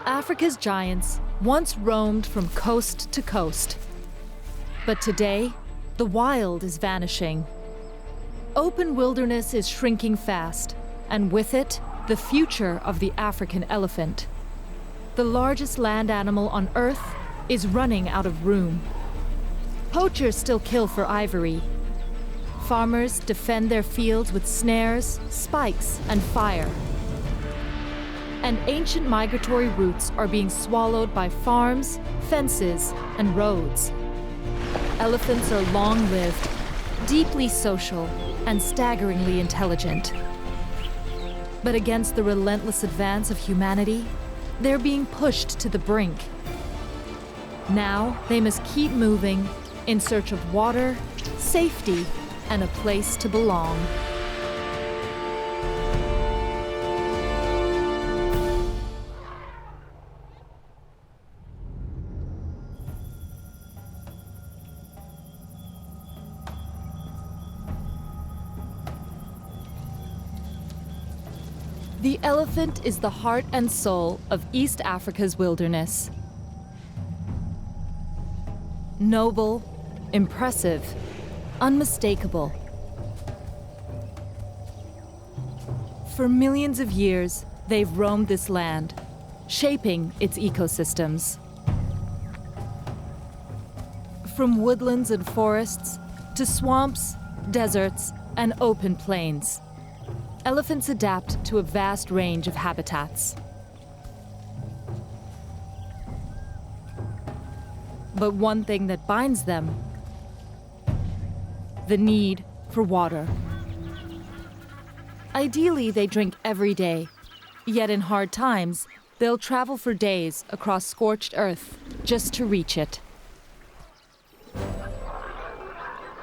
Africa's giants once roamed from coast to coast. But today, the wild is vanishing. Open wilderness is shrinking fast, and with it, the future of the African elephant. The largest land animal on Earth is running out of room. Poachers still kill for ivory. Farmers defend their fields with snares, spikes, and fire. And ancient migratory routes are being swallowed by farms, fences, and roads. Elephants are long-lived, deeply social, and staggeringly intelligent. But against the relentless advance of humanity, they're being pushed to the brink. Now, they must keep moving in search of water, safety, and a place to belong. The elephant is the heart and soul of East Africa's wilderness. Noble, impressive, unmistakable. For millions of years, they've roamed this land, shaping its ecosystems. From woodlands and forests to swamps, deserts, and open plains, elephants adapt to a vast range of habitats. But one thing that binds them: the need for water. Ideally, they drink every day, yet in hard times, they'll travel for days across scorched earth just to reach it.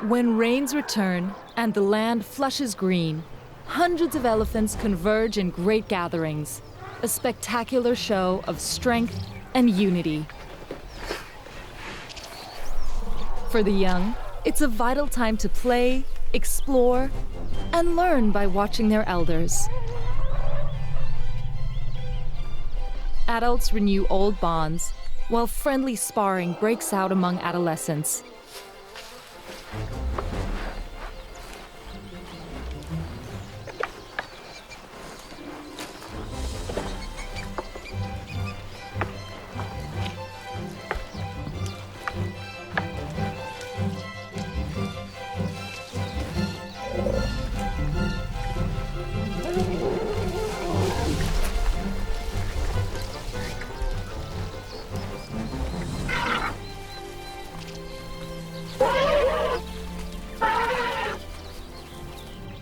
When rains return and the land flushes green, hundreds of elephants converge in great gatherings, a spectacular show of strength and unity. For the young, it's a vital time to play, explore, and learn by watching their elders. Adults renew old bonds, while friendly sparring breaks out among adolescents.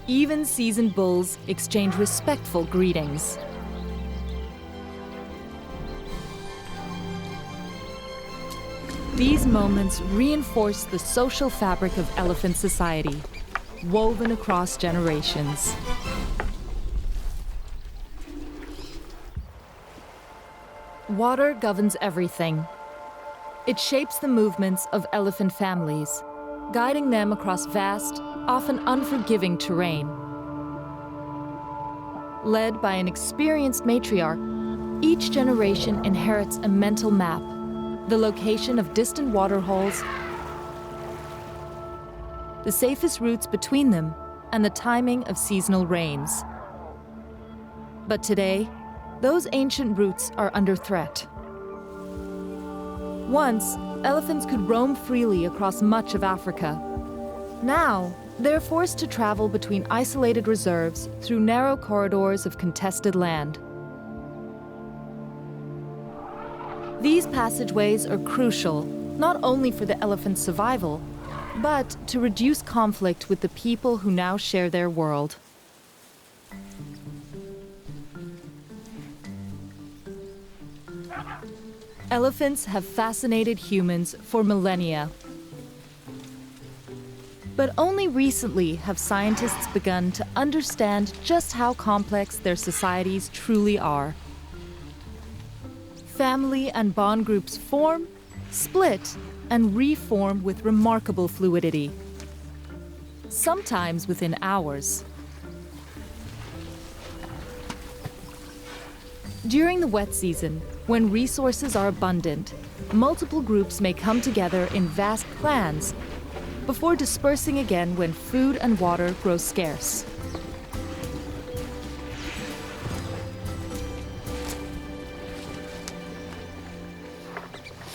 Even seasoned bulls exchange respectful greetings. These moments reinforce the social fabric of elephant society, woven across generations. Water governs everything. It shapes the movements of elephant families, guiding them across vast, often unforgiving terrain. Led by an experienced matriarch, each generation inherits a mental map, the location of distant waterholes, the safest routes between them, and the timing of seasonal rains. But today, those ancient routes are under threat. Once, elephants could roam freely across much of Africa. Now, they're forced to travel between isolated reserves through narrow corridors of contested land. These passageways are crucial, not only for the elephant's survival, but to reduce conflict with the people who now share their world. Elephants have fascinated humans for millennia. But only recently have scientists begun to understand just how complex their societies truly are. Family and bond groups form, split, and reform with remarkable fluidity, sometimes within hours. During the wet season, when resources are abundant, multiple groups may come together in vast clans before dispersing again when food and water grow scarce.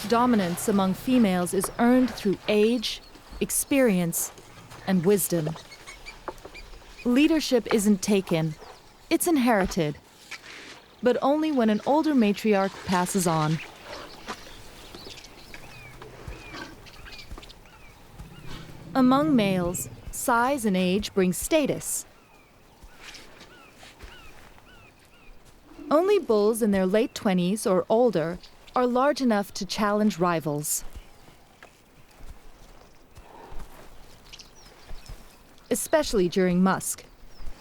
Dominance among females is earned through age, experience, and wisdom. Leadership isn't taken, it's inherited, but only when an older matriarch passes on. Among males, size and age bring status. Only bulls in their late 20s or older are large enough to challenge rivals. Especially during musk,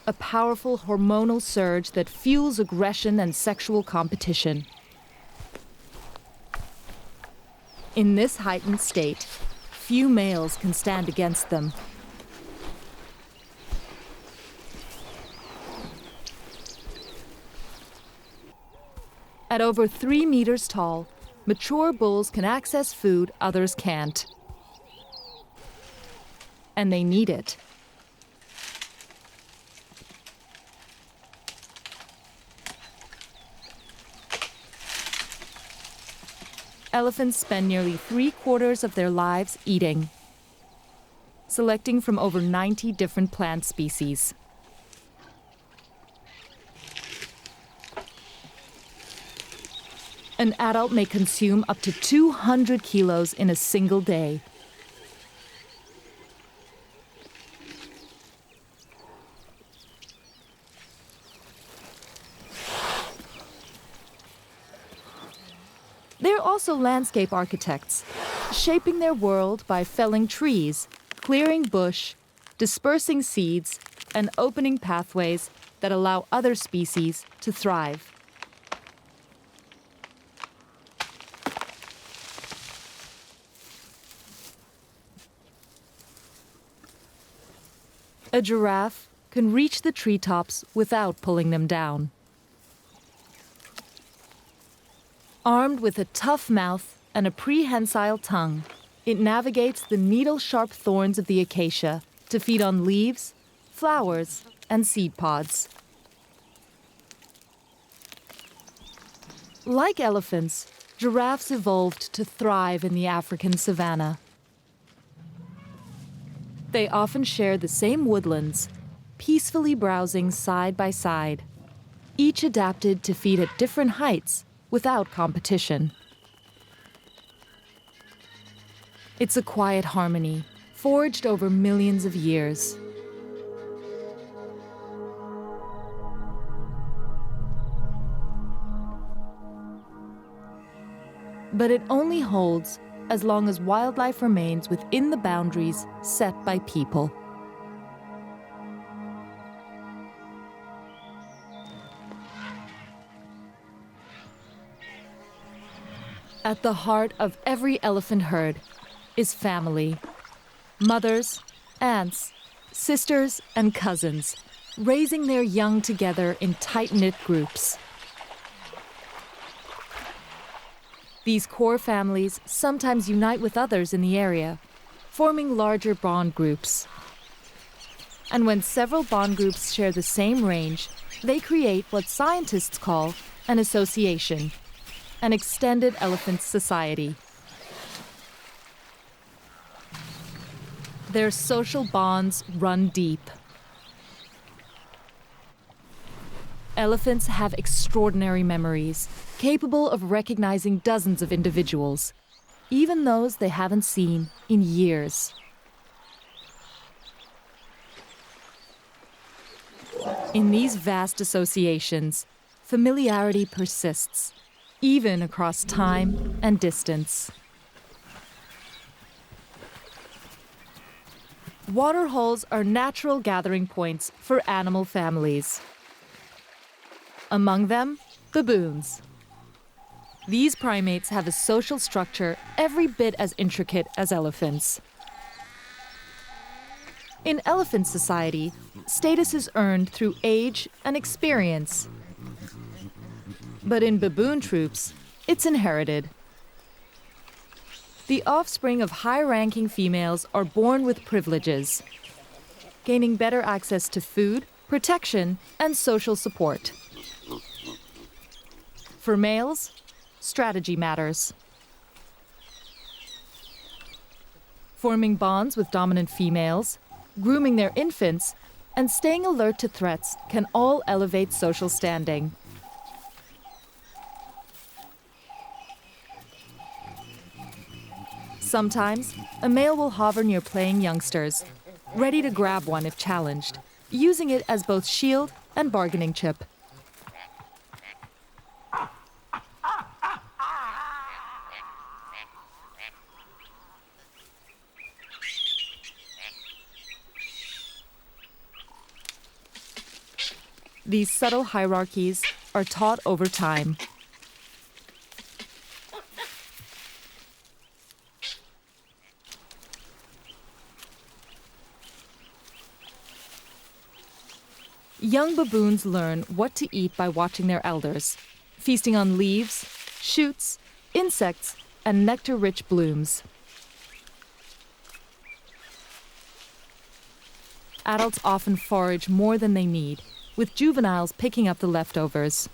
a powerful hormonal surge that fuels aggression and sexual competition. In this heightened state, few males can stand against them. At over 3 meters tall, mature bulls can access food others can't. And they need it. Elephants spend nearly 3/4 of their lives eating, selecting from over 90 different plant species. An adult may consume up to 200 kilos in a single day. They're also landscape architects, shaping their world by felling trees, clearing bush, dispersing seeds, and opening pathways that allow other species to thrive. A giraffe can reach the treetops without pulling them down. Armed with a tough mouth and a prehensile tongue, it navigates the needle-sharp thorns of the acacia to feed on leaves, flowers, and seed pods. Like elephants, giraffes evolved to thrive in the African savanna. They often share the same woodlands, peacefully browsing side by side, each adapted to feed at different heights without competition. It's a quiet harmony, forged over millions of years. But it only holds as long as wildlife remains within the boundaries set by people. At the heart of every elephant herd is family. Mothers, aunts, sisters, and cousins, raising their young together in tight-knit groups. These core families sometimes unite with others in the area, forming larger bond groups. And when several bond groups share the same range, they create what scientists call an association, an extended elephant society. Their social bonds run deep. Elephants have extraordinary memories, capable of recognizing dozens of individuals, even those they haven't seen in years. In these vast associations, familiarity persists, even across time and distance. Waterholes are natural gathering points for animal families. Among them, baboons. These primates have a social structure every bit as intricate as elephants. In elephant society, status is earned through age and experience. But in baboon troops, it's inherited. The offspring of high-ranking females are born with privileges, gaining better access to food, protection, and social support. For males, strategy matters. Forming bonds with dominant females, grooming their infants, and staying alert to threats can all elevate social standing. Sometimes, a male will hover near playing youngsters, ready to grab one if challenged, using it as both shield and bargaining chip. These subtle hierarchies are taught over time. Young baboons learn what to eat by watching their elders, feasting on leaves, shoots, insects, and nectar-rich blooms. Adults often forage more than they need, with juveniles picking up the leftovers.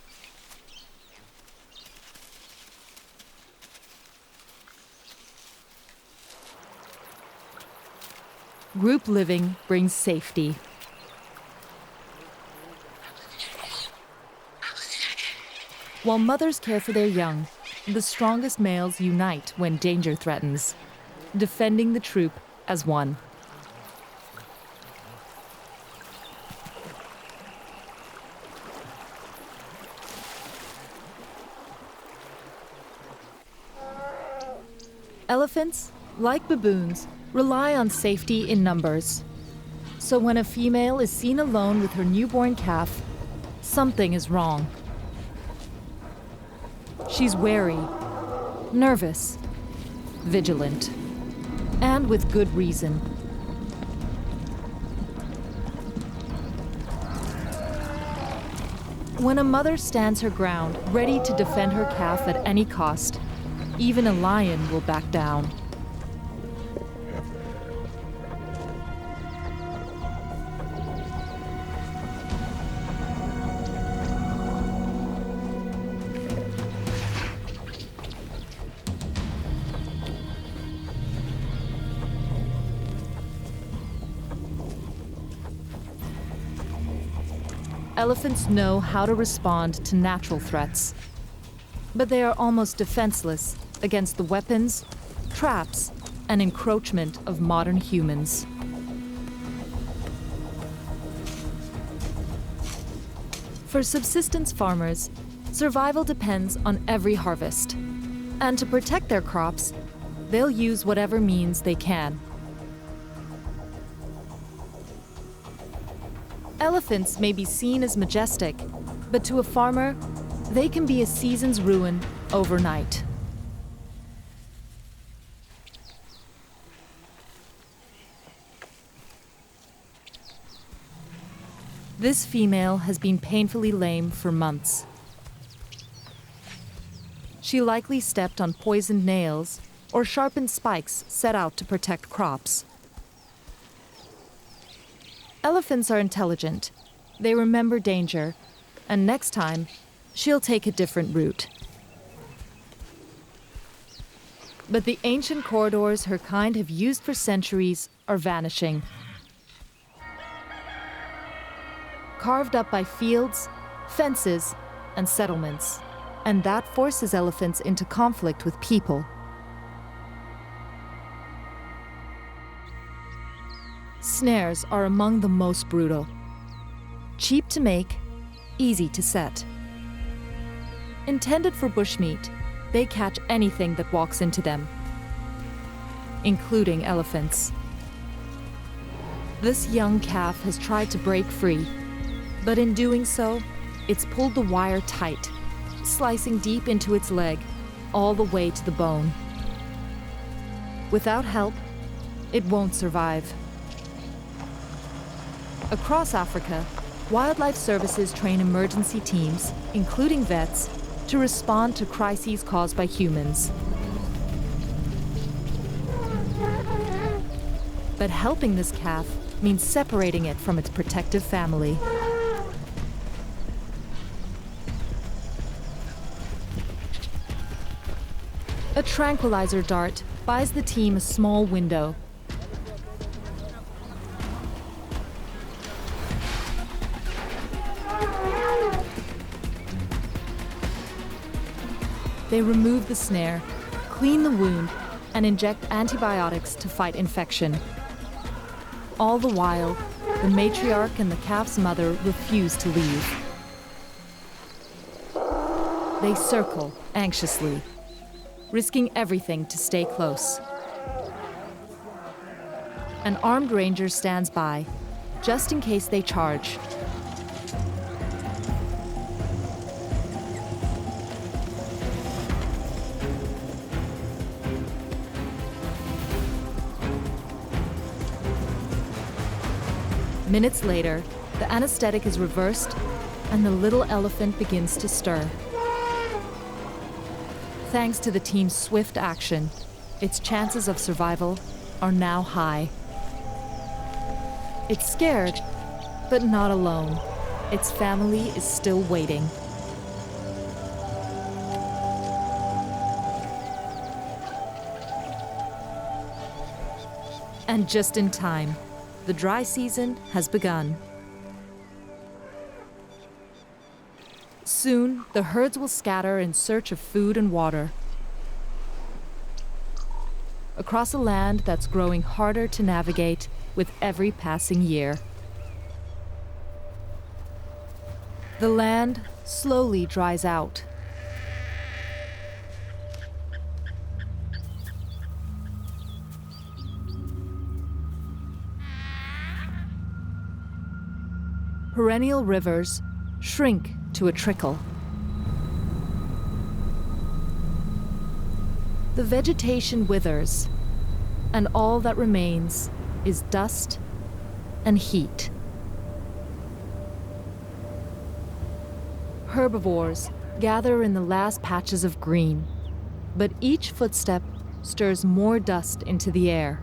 Group living brings safety. While mothers care for their young, the strongest males unite when danger threatens, defending the troop as one. Elephants, like baboons, rely on safety in numbers. So when a female is seen alone with her newborn calf, something is wrong. She's wary, nervous, vigilant, and with good reason. When a mother stands her ground, ready to defend her calf at any cost, even a lion will back down. Elephants know how to respond to natural threats, but they are almost defenseless against the weapons, traps, and encroachment of modern humans. For subsistence farmers, survival depends on every harvest, and to protect their crops, they'll use whatever means they can. Elephants may be seen as majestic, but to a farmer, they can be a season's ruin overnight. This female has been painfully lame for months. She likely stepped on poisoned nails or sharpened spikes set out to protect crops. Elephants are intelligent. They remember danger, and next time, she'll take a different route. But the ancient corridors her kind have used for centuries are vanishing. Carved up by fields, fences, and settlements, and that forces elephants into conflict with people. Snares are among the most brutal. Cheap to make, easy to set. Intended for bushmeat, they catch anything that walks into them, including elephants. This young calf has tried to break free, but in doing so, it's pulled the wire tight, slicing deep into its leg, all the way to the bone. Without help, it won't survive. Across Africa, wildlife services train emergency teams, including vets, to respond to crises caused by humans. But helping this calf means separating it from its protective family. A tranquilizer dart buys the team a small window. They remove the snare, clean the wound, and inject antibiotics to fight infection. All the while, the matriarch and the calf's mother refuse to leave. They circle anxiously, risking everything to stay close. An armed ranger stands by, just in case they charge. Minutes later, the anesthetic is reversed and the little elephant begins to stir. Thanks to the team's swift action, its chances of survival are now high. It's scared, but not alone. Its family is still waiting. And just in time, the dry season has begun. Soon, the herds will scatter in search of food and water. Across a land that's growing harder to navigate with every passing year. The land slowly dries out. Perennial rivers shrink to a trickle. The vegetation withers, and all that remains is dust and heat. Herbivores gather in the last patches of green, but each footstep stirs more dust into the air.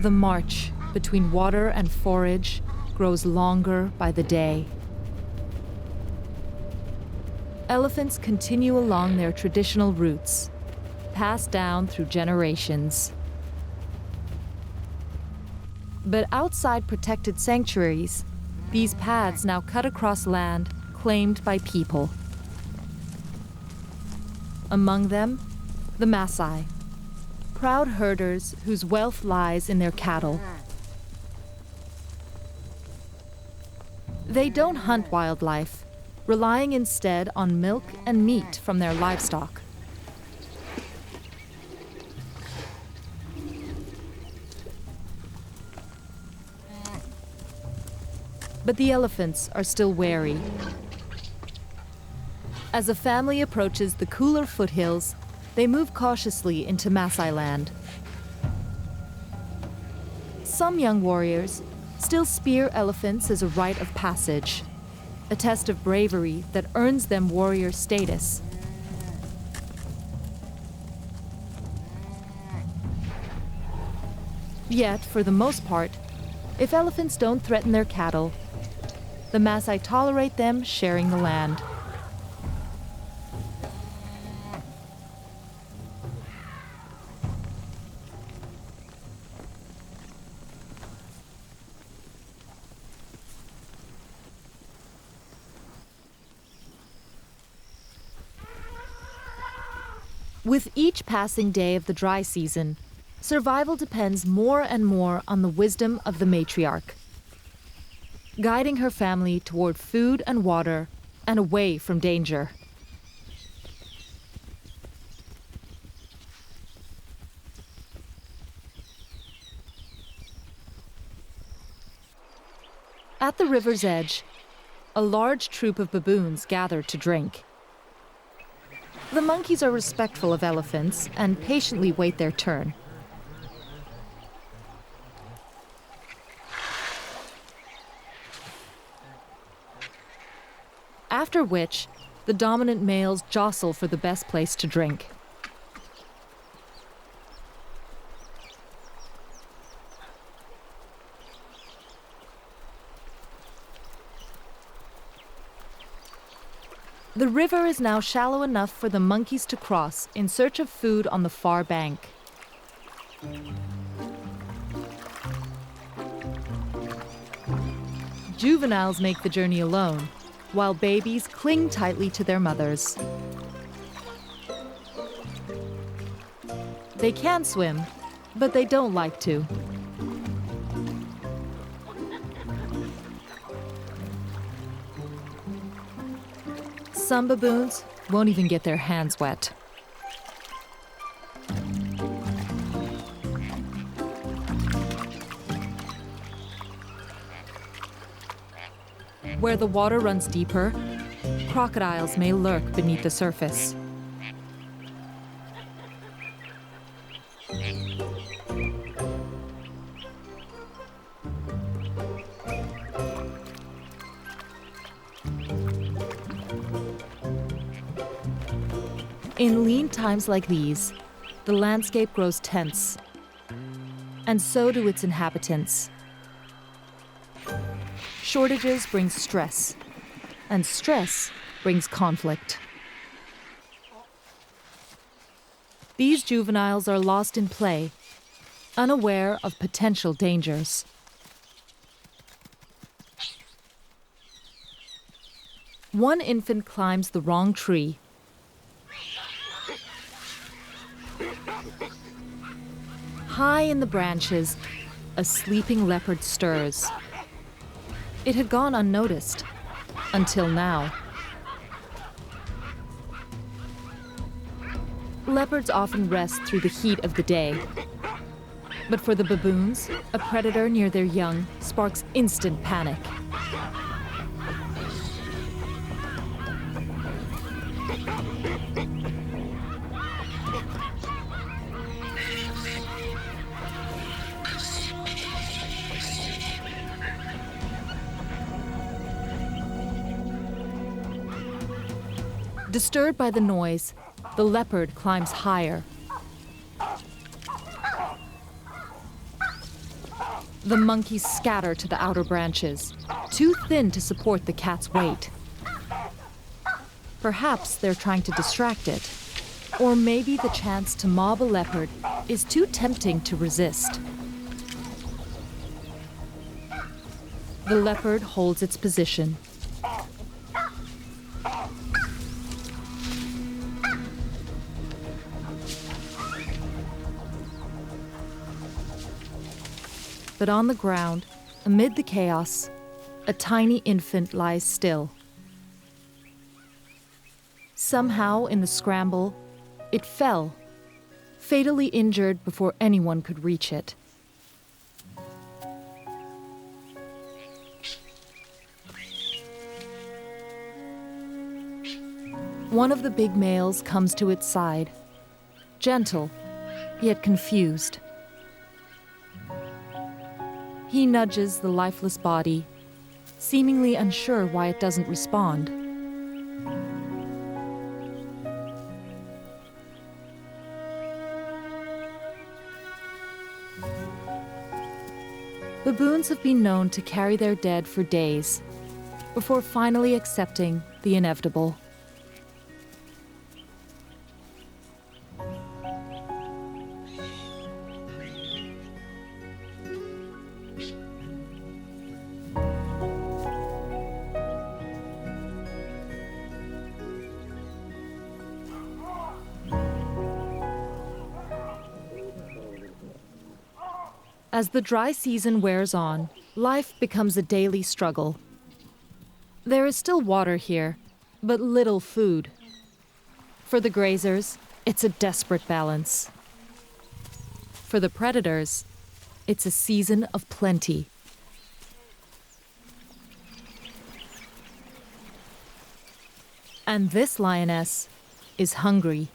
The march between water and forage grows longer by the day. Elephants continue along their traditional routes, passed down through generations. But outside protected sanctuaries, these paths now cut across land claimed by people. Among them, the Maasai, proud herders whose wealth lies in their cattle. They don't hunt wildlife, relying instead on milk and meat from their livestock. But the elephants are still wary. As a family approaches the cooler foothills, they move cautiously into Maasai land. Some young warriors still spear elephants as a rite of passage, a test of bravery that earns them warrior status. Yet, for the most part, if elephants don't threaten their cattle, the Maasai tolerate them sharing the land. With each passing day of the dry season, survival depends more and more on the wisdom of the matriarch, guiding her family toward food and water and away from danger. At the river's edge, a large troop of baboons gather to drink. The monkeys are respectful of elephants and patiently wait their turn. after which the dominant males jostle for the best place to drink. The river is now shallow enough for the monkeys to cross in search of food on the far bank. Juveniles make the journey alone, while babies cling tightly to their mothers. They can swim, but they don't like to. Some baboons won't even get their hands wet. Where the water runs deeper, crocodiles may lurk beneath the surface. In lean times like these, the landscape grows tense, and so do its inhabitants. Shortages bring stress, and stress brings conflict. These juveniles are lost in play, unaware of potential dangers. One infant climbs the wrong tree. High in the branches, a sleeping leopard stirs. It had gone unnoticed, until now. Leopards often rest through the heat of the day. But for the baboons, a predator near their young sparks instant panic. Disturbed by the noise, the leopard climbs higher. The monkeys scatter to the outer branches, too thin to support the cat's weight. Perhaps they're trying to distract it, or maybe the chance to mob a leopard is too tempting to resist. The leopard holds its position. But on the ground, amid the chaos, a tiny infant lies still. Somehow, in the scramble, it fell, fatally injured before anyone could reach it. One of the big males comes to its side, gentle, yet confused. He nudges the lifeless body, seemingly unsure why it doesn't respond. Baboons have been known to carry their dead for days, before finally accepting the inevitable. As the dry season wears on, life becomes a daily struggle. There is still water here, but little food. For the grazers, it's a desperate balance. For the predators, it's a season of plenty. And this lioness is hungry.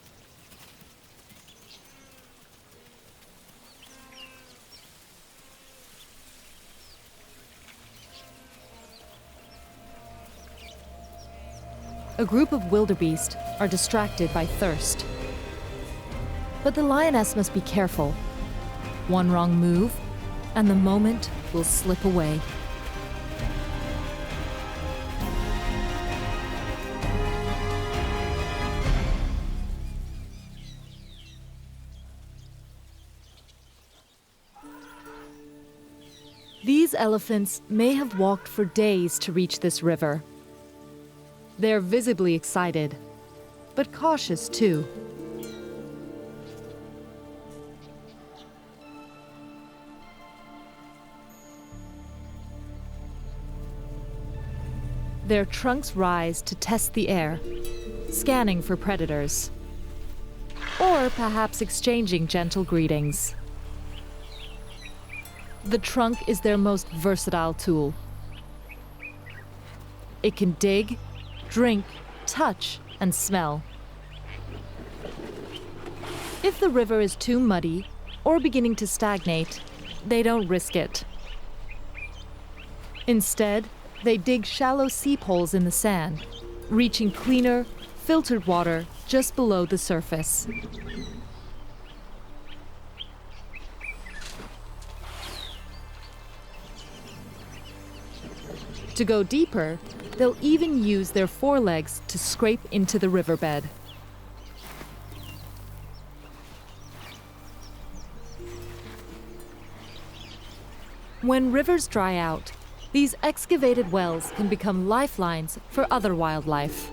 a group of wildebeest are distracted by thirst. But the lioness must be careful. One wrong move, and the moment will slip away. These elephants may have walked for days to reach this river. They're visibly excited, but cautious too. Their trunks rise to test the air, scanning for predators, or perhaps exchanging gentle greetings. The trunk is their most versatile tool. It can dig, drink, touch, and smell. If the river is too muddy or beginning to stagnate, they don't risk it. Instead, they dig shallow seep holes in the sand, reaching cleaner, filtered water just below the surface. To go deeper, they'll even use their forelegs to scrape into the riverbed. When rivers dry out, these excavated wells can become lifelines for other wildlife.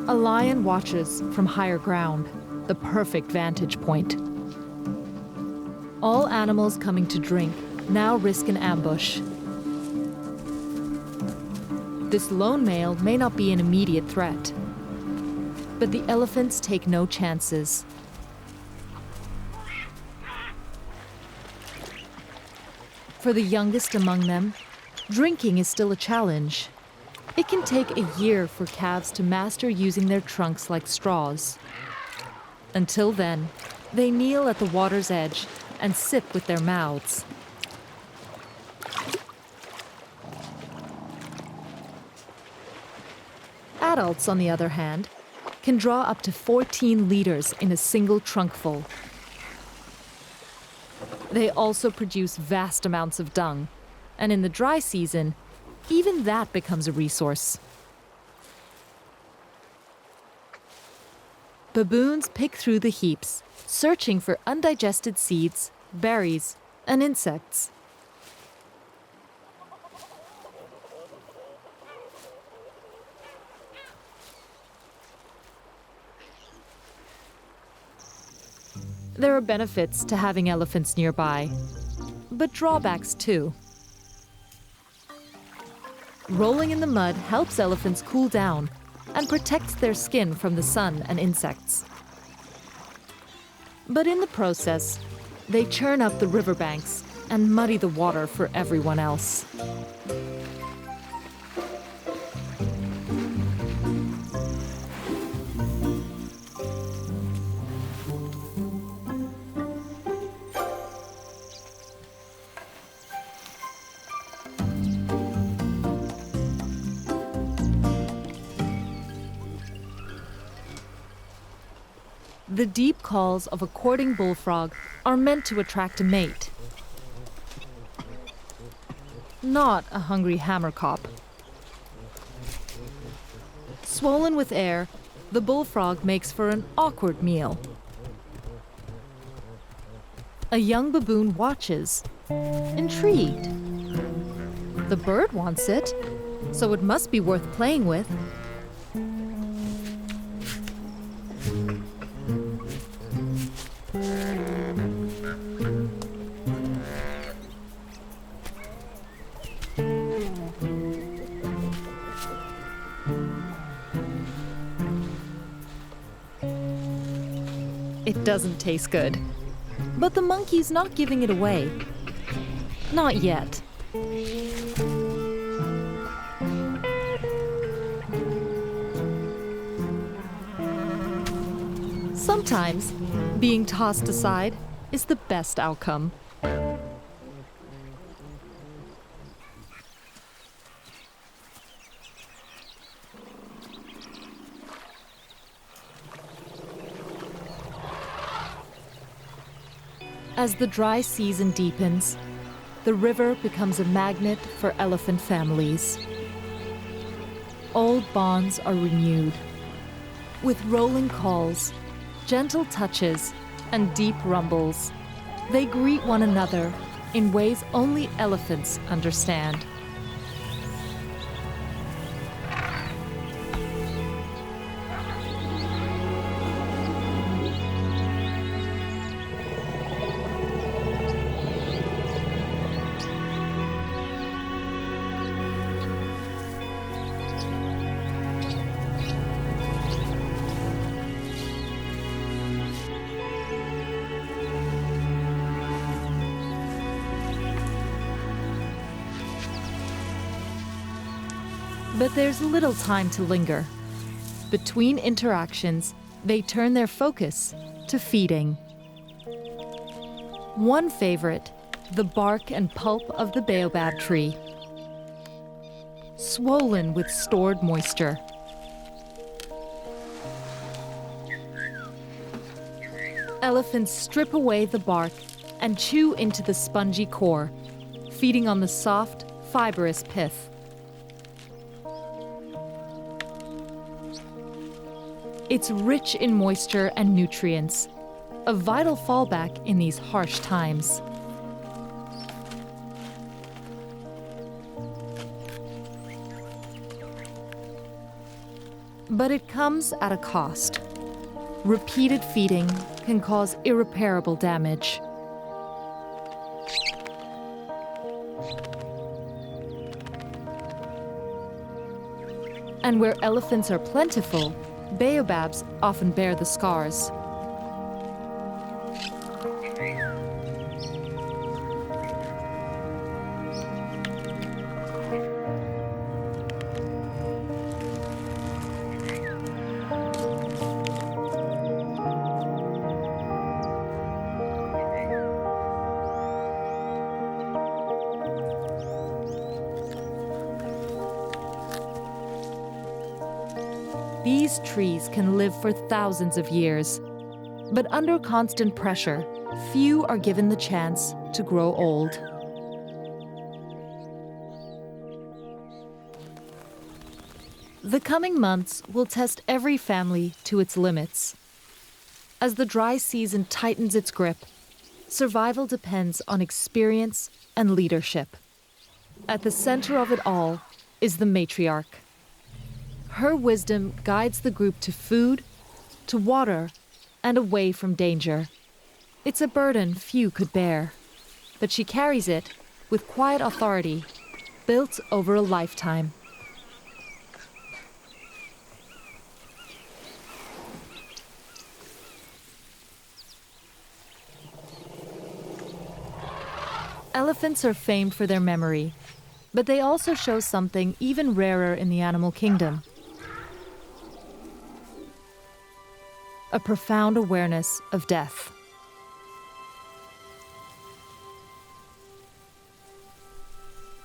A lion watches from higher ground, the perfect vantage point. All animals coming to drink now risk an ambush. This lone male may not be an immediate threat, but the elephants take no chances. For the youngest among them, drinking is still a challenge. It can take a year for calves to master using their trunks like straws. Until then, they kneel at the water's edge and sip with their mouths. Adults, on the other hand, can draw up to 14 liters in a single trunkful. They also produce vast amounts of dung, and in the dry season, even that becomes a resource. Baboons pick through the heaps, searching for undigested seeds, berries, and insects. There are benefits to having elephants nearby, but drawbacks too. Rolling in the mud helps elephants cool down and protects their skin from the sun and insects. But in the process, they churn up the riverbanks and muddy the water for everyone else. The deep calls of a courting bullfrog are meant to attract a mate, not a hungry hammerkop. Swollen with air, the bullfrog makes for an awkward meal. A young baboon watches, intrigued. The bird wants it, so it must be worth playing with. It doesn't taste good. But the monkey's not giving it away. Not yet. Sometimes, being tossed aside is the best outcome. As the dry season deepens, the river becomes a magnet for elephant families. Old bonds are renewed. With rolling calls, gentle touches, and deep rumbles, they greet one another in ways only elephants understand. But there's little time to linger. Between interactions, they turn their focus to feeding. One favorite, the bark and pulp of the baobab tree, swollen with stored moisture. Elephants strip away the bark and chew into the spongy core, feeding on the soft, fibrous pith. It's rich in moisture and nutrients, a vital fallback in these harsh times. But it comes at a cost. Repeated feeding can cause irreparable damage. And where elephants are plentiful, baobabs often bear the scars. These trees can live for thousands of years, but under constant pressure, few are given the chance to grow old. The coming months will test every family to its limits. As the dry season tightens its grip, survival depends on experience and leadership. At the center of it all is the matriarch. Her wisdom guides the group to food, to water, and away from danger. It's a burden few could bear, but she carries it with quiet authority, built over a lifetime. Elephants are famed for their memory, but they also show something even rarer in the animal kingdom. A profound awareness of death.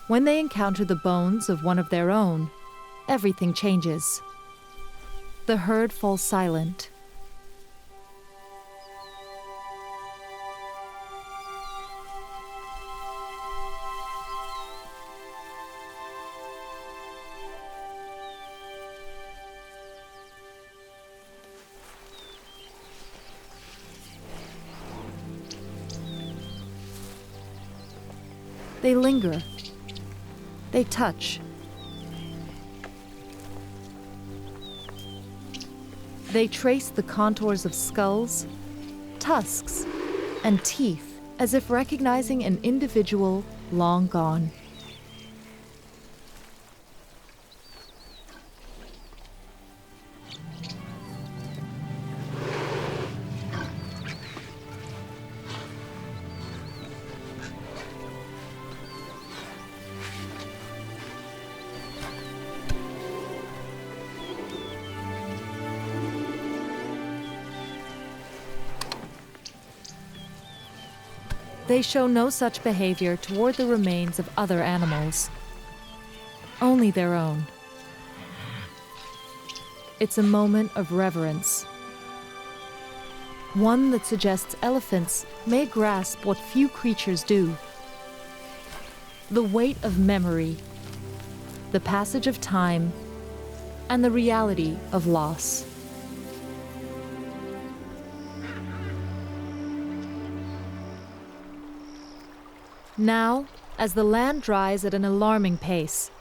When they encounter the bones of one of their own, everything changes. The herd falls silent. They linger. They touch. They trace the contours of skulls, tusks, and teeth as if recognizing an individual long gone. they show no such behavior toward the remains of other animals, only their own. It's a moment of reverence, one that suggests elephants may grasp what few creatures do: the weight of memory, the passage of time, and the reality of loss. Now, as the land dries at an alarming pace,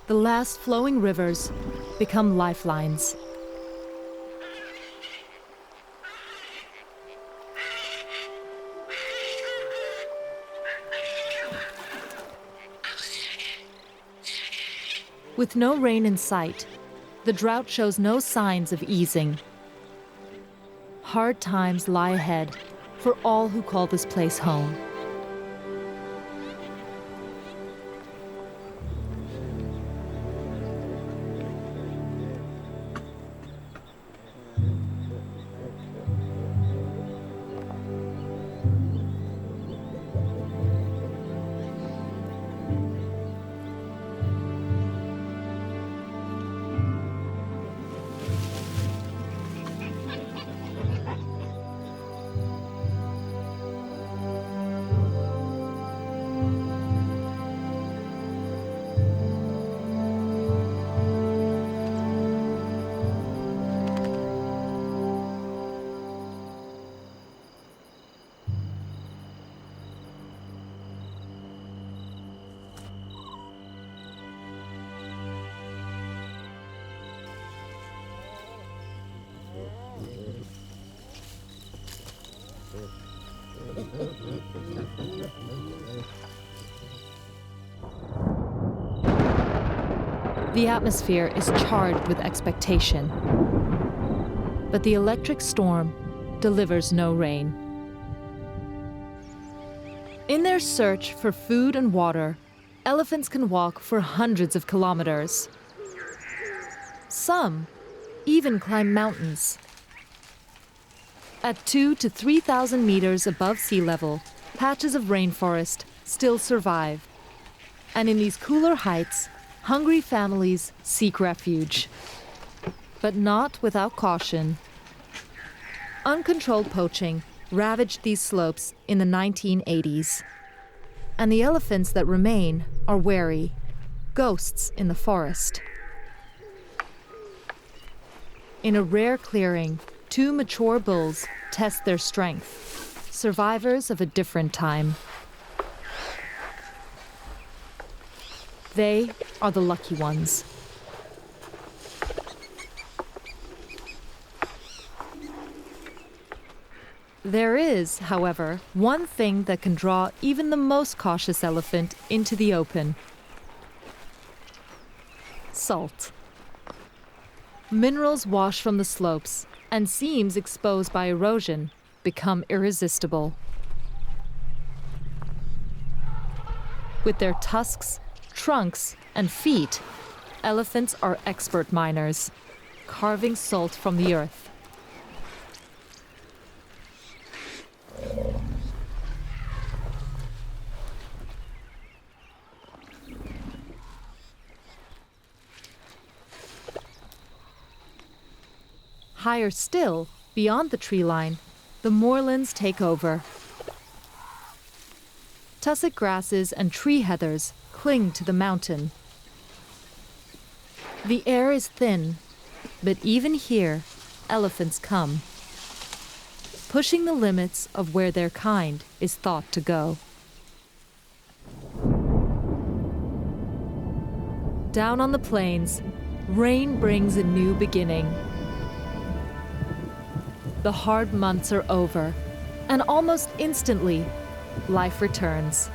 the last flowing rivers become lifelines. With no rain in sight, the drought shows no signs of easing. Hard times lie ahead for all who call this place home. The atmosphere is charged with expectation, but the electric storm delivers no rain. In their search for food and water, elephants can walk for hundreds of kilometers. Some even climb mountains. At 2,000 to 3,000 meters above sea level, patches of rainforest still survive. And in these cooler heights, hungry families seek refuge. But not without caution. Uncontrolled poaching ravaged these slopes in the 1980s. And the elephants that remain are wary, ghosts in the forest. In a rare clearing, 2 mature bulls test their strength, survivors of a different time. They are the lucky ones. There is, however, one thing that can draw even the most cautious elephant into the open: salt. Minerals wash from the slopes, and seams exposed by erosion become irresistible. With their tusks, trunks, and feet, elephants are expert miners, carving salt from the earth. Higher still, beyond the tree line, the moorlands take over. Tussock grasses and tree heathers cling to the mountain. The air is thin, but even here, elephants come, pushing the limits of where their kind is thought to go. Down on the plains, rain brings a new beginning. The hard months are over, and almost instantly, life returns.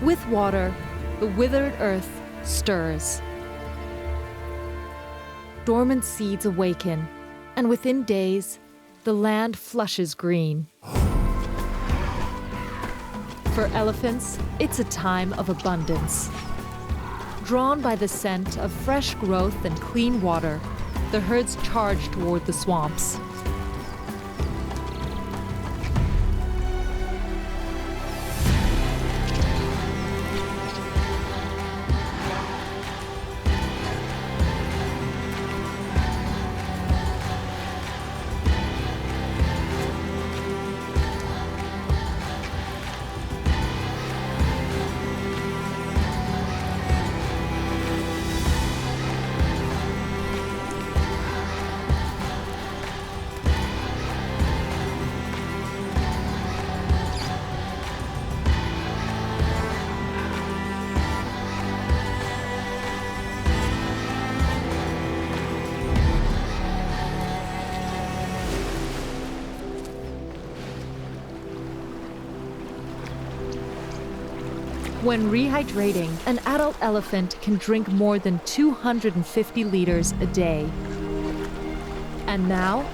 With water, the withered earth stirs. Dormant seeds awaken, and within days, the land flushes green. For elephants, it's a time of abundance. Drawn by the scent of fresh growth and clean water, the herds charge toward the swamps. When rehydrating, an adult elephant can drink more than 250 liters a day. And now,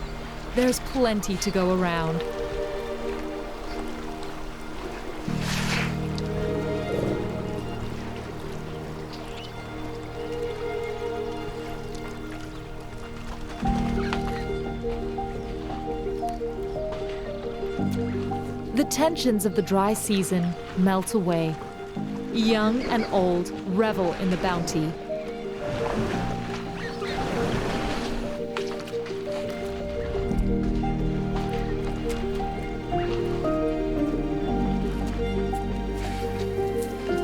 there's plenty to go around. The tensions of the dry season melt away. Young and old revel in the bounty.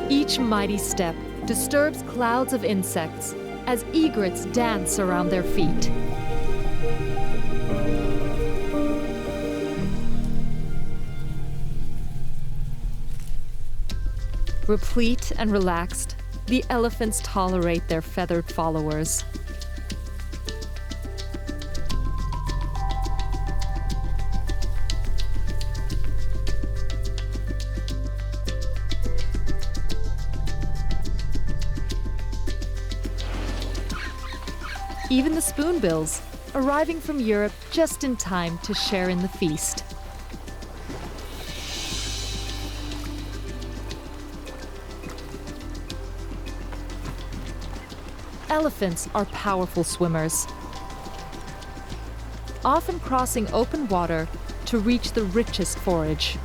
Each mighty step disturbs clouds of insects as egrets dance around their feet. Replete and relaxed, the elephants tolerate their feathered followers. Even the spoonbills, arriving from Europe just in time to share in the feast. Elephants are powerful swimmers, often crossing open water to reach the richest forage.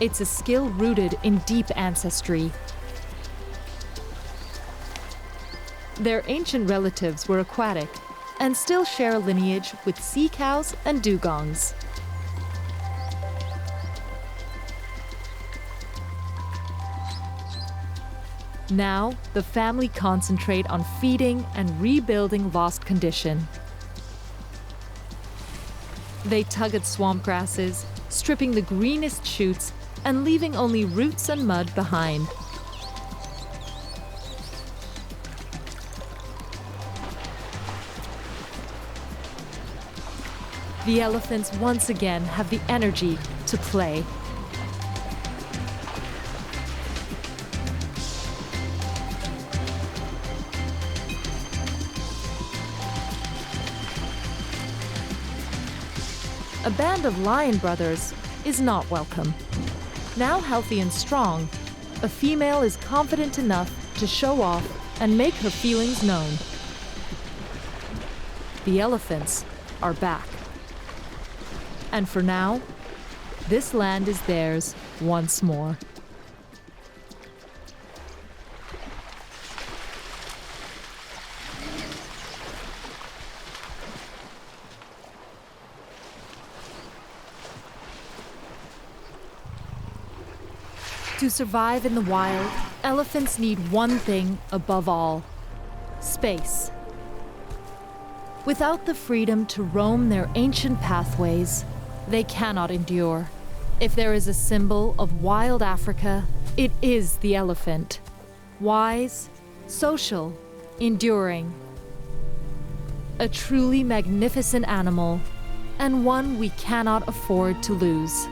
It's a skill rooted in deep ancestry. Their ancient relatives were aquatic and still share a lineage with sea cows and dugongs. Now, the family concentrate on feeding and rebuilding lost condition. They tug at swamp grasses, stripping the greenest shoots and leaving only roots and mud behind. The elephants once again have the energy to play. A band of lion brothers is not welcome. Now healthy and strong, a female is confident enough to show off and make her feelings known. The elephants are back. And for now, this land is theirs once more. To survive in the wild, elephants need one thing above all: space. Without the freedom to roam their ancient pathways, they cannot endure. If there is a symbol of wild Africa, it is the elephant. Wise, social, enduring. A truly magnificent animal, and one we cannot afford to lose.